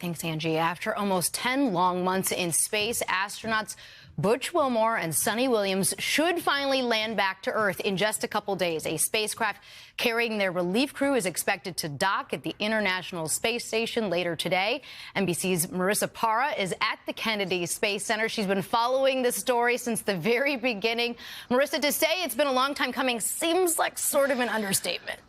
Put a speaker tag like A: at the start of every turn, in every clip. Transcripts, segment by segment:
A: Thanks, Angie. After almost 10 long months in space, astronauts Butch Wilmore and Suni Williams should finally land back to Earth in just a couple days. A spacecraft carrying their relief crew is expected to dock at the International Space Station later today. NBC's Marissa Parra is at the Kennedy Space Center. She's been following this story since the very beginning. Marissa, to say it's been a long time coming seems like sort of an understatement.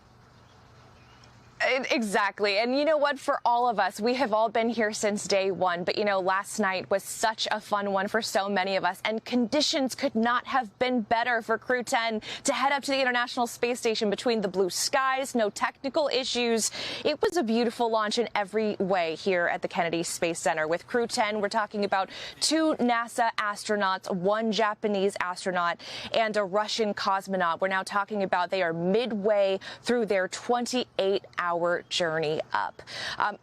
B: Exactly. And you know what? For all of us, we have all been here since day one. But, you know, last night was such a fun one for so many of us. And conditions could not have been better for Crew 10 to head up to the International Space Station between the blue skies, no technical issues. It was a beautiful launch in every way here at the Kennedy Space Center. With Crew 10, we're talking about 2 NASA astronauts, 1 Japanese astronaut, and a Russian cosmonaut. We're now talking about they are midway through their 28-hour journey up.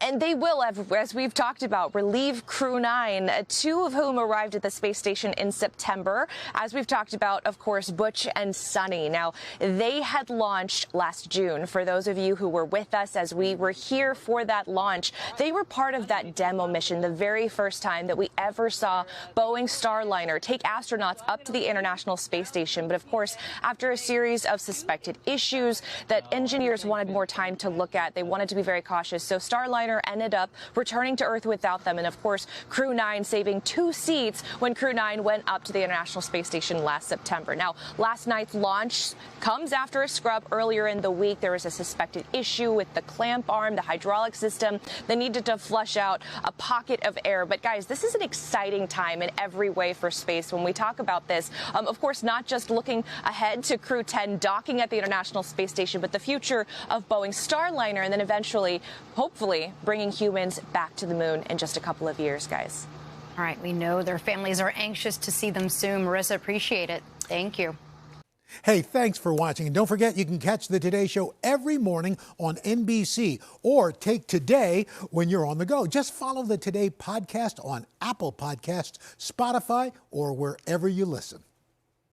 B: And they will, as we've talked about, relieve Crew 9, 2 of whom arrived at the space station in September. As we've talked about, of course, Butch and Suni. Now, they had launched last June. For those of you who were with us as we were here for that launch, they were part of that demo mission, the very first time that we ever saw Boeing Starliner take astronauts up to the International Space Station. But of course, after a series of suspected issues that engineers wanted more time to look at, they wanted to be very cautious. So Starliner ended up returning to Earth without them. And of course, Crew 9 saving 2 seats when Crew 9 went up to the International Space Station last September. Now, last night's launch comes after a scrub earlier in the week. There was a suspected issue with the clamp arm, the hydraulic system. They needed to flush out a pocket of air. But guys, this is an exciting time in every way for space. When we talk about this, of course, not just looking ahead to Crew 10 docking at the International Space Station, but the future of Boeing Starliner, and then eventually, hopefully, bringing humans back to the moon in just a couple of years, guys.
A: All right, we know their families are anxious to see them soon. Marissa, appreciate it. Thank you.
C: Hey, thanks for watching. And don't forget, you can catch the Today Show every morning on NBC or take Today when you're on the go. Just follow the Today podcast on Apple Podcasts, Spotify, or wherever you listen.